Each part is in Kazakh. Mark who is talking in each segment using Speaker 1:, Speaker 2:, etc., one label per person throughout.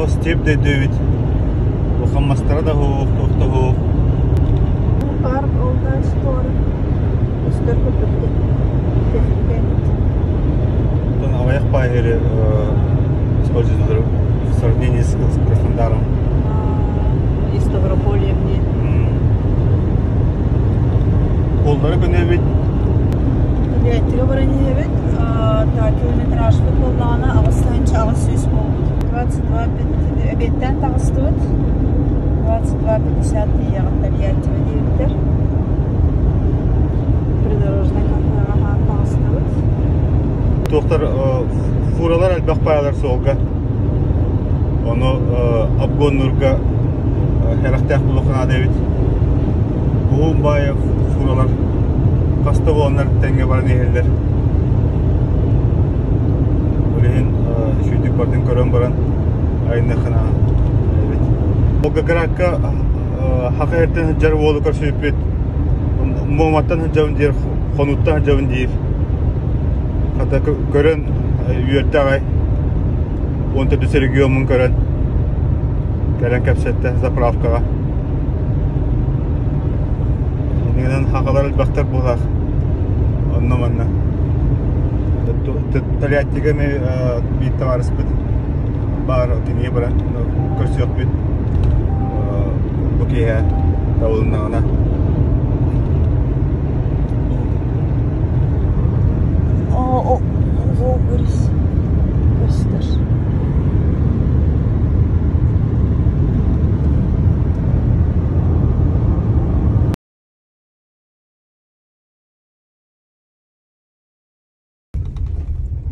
Speaker 1: степ де дэвид. Ухаммастара да хоох, тохта хоох.
Speaker 2: Парк олда скоро. Остер көпөттө.
Speaker 1: Тон аваяк пайгери используют в сравнении с Краснодаром.
Speaker 2: И Ставропольем не.
Speaker 1: Колдары көнебит.
Speaker 2: Тиге барани evet. Ta kilometraj futbollarına avaslayınca avasıyız oldu. 22 öbetten tağıstı. 22:50 yağıtlar yeltime değildir. Придорожная кафеға тağıstı.
Speaker 1: Тоқтар фуралар әлбақ пайалар солға. Оны Абгон Нурга херақтақ бұлықына дәвид. Бұғын байы фуралар қасты боланар тәңге барын ехелдер. Олеген шүйдік бардың көрін баран айында қына дәвид. Олға қараққа хақы әртен жар болу көр сөйіппет. Мұғаматтан жауын дейір, қонуттан жауын дейір. Hatta körün üyette ağay 14 regionun körün gelen kapsette zapravkaga ondan haqalar elbaqtar bulaq onnamanna taliyattiga me bitta varıspıt bar diniye bara kursu yok bit bukiha davulunna
Speaker 2: O Волгорис göster.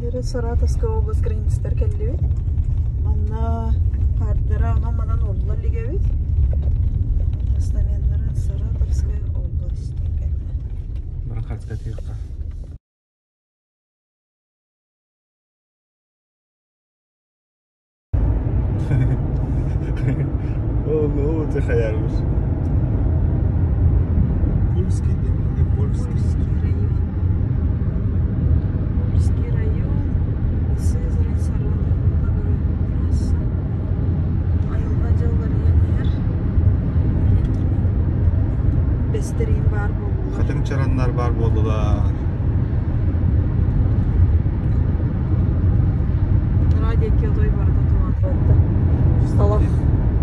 Speaker 2: Бері Саратовская область граництер келді. Манна қардыра анамадан олдылар лигевит. Остаменлері Саратовская область келді.
Speaker 1: Бара қартыға тиыққа. Ну, ты хаяришь. Польский, не польский.
Speaker 2: Польский район. Сызрань, Саратов, трасса. Айылға жалғар енер. Бестерейін бар болдылар.
Speaker 1: Хатым чаранlar бар болдылар.
Speaker 2: Радио Киотой барда туатырды. Сталах.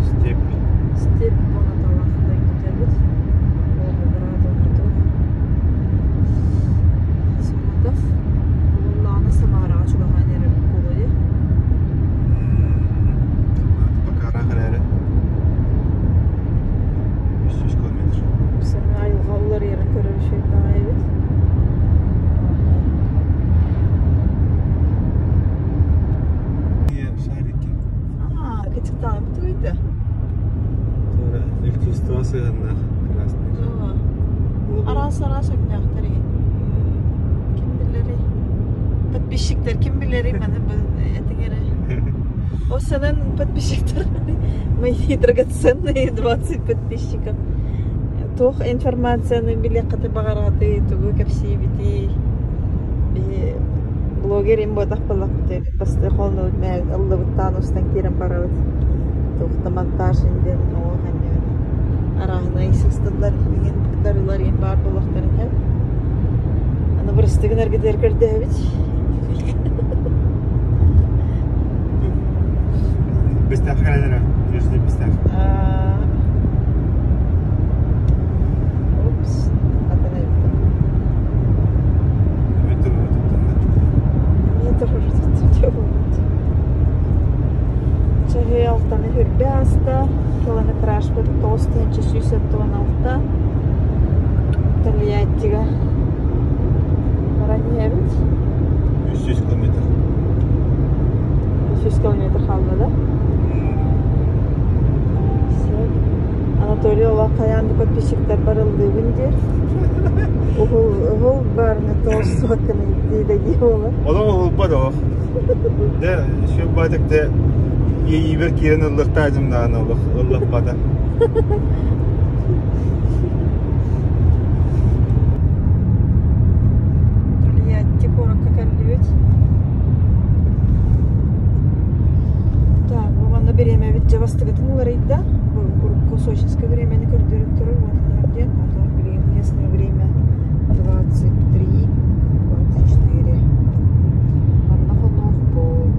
Speaker 1: Степ.
Speaker 2: Степ бона талахтай көтербіз. Волгоград оныту. Саратов. Улланы Самараға чугаға нері болуы.
Speaker 1: Bakara kararı. 300 kilometre.
Speaker 2: Sen ayılға олар ерін көрі шөйт daha evet. Кытықтан бітуйді.
Speaker 1: Sonra ilk üstüne sığınlar.
Speaker 2: Ara-sara sökmeyaklar egen. Kim bileri? Подписчиктер kim bileri meni etігері. O senin подписчиктер. Мои драгоценные 20 подписчиков. Тох информацияны биле қыты бағарады, түгі көпсей біті. Блогерим ботақ балақ бұтайды. Басты қолны өтмәй, ұлды бұттан ұстан керім барауыд. Тоқты монтаж инден оған өйді. Арағына исістілер, еген дарылар ен бар болақтарын әп. Аны бұрыстығын әргедер көрді әбіт.
Speaker 1: Бістәк қайдыра, жүрсіне бістәк.
Speaker 2: Опс, атына өтті.
Speaker 1: Метр
Speaker 2: Чаги алтаны хүрбе аста, километраж бір 916 Тольяттиға. Барани әбіт?
Speaker 1: 300 kilometre.
Speaker 2: 300 километр қалды да? Анатолий ола қаянды подписчиктер барылды өндер. Оғыл барыны тоғыз суақыны дейді ола.
Speaker 1: Ola olmadı o. De şu badıkta iyi bir kirin ılıktaydım da ana ılık bada.
Speaker 2: Тольятти коракка кәлді өт. Так, оғанда береме астыгытын ларайда. Кусочинское времени координатора вот где местное время 23, 24. Однохонох под.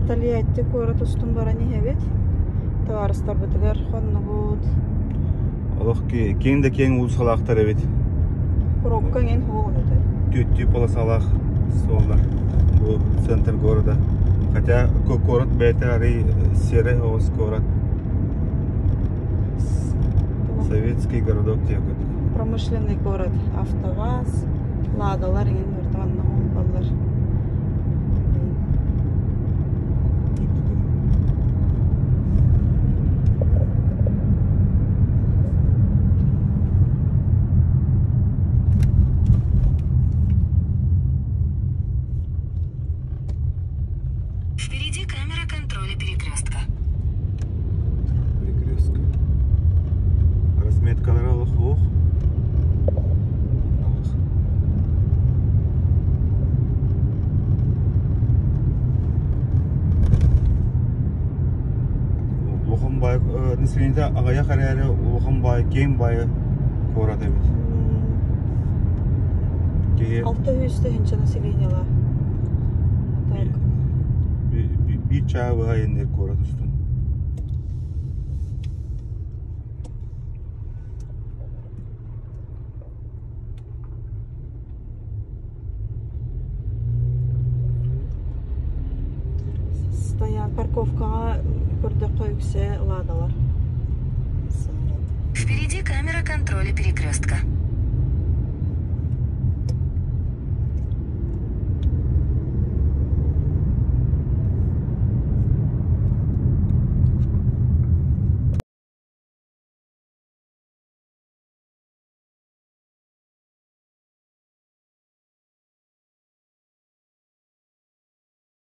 Speaker 2: Талиятты көрі тұстым бара не хәбет. Тағарыстар бітігер қонны бұд.
Speaker 1: Олық кейін де кейін ұлысалақтар әбет.
Speaker 2: Пробка ген хоғын өті.
Speaker 1: Түйт полосалақ солар. Бұл центр города. Хотя город бәйті әрі серый оғыз город. Советский городок тек өті.
Speaker 2: Промышленный город. Автоваз, ладалар ген өртіғанна оң балар.
Speaker 3: Впереди камера контроля перекрестка.
Speaker 1: Перекрестка. Разметкалар алық оқ. Лоханбай, население ағая қарайары Лоханбай, Кеймбай город әбет.
Speaker 2: 600 тысяч населениялар.
Speaker 1: Bir çağı var ender город üstün.
Speaker 2: Стоян парковкаға көрді қойыксе ладалар.
Speaker 3: Впереди камера контроля перекрестка.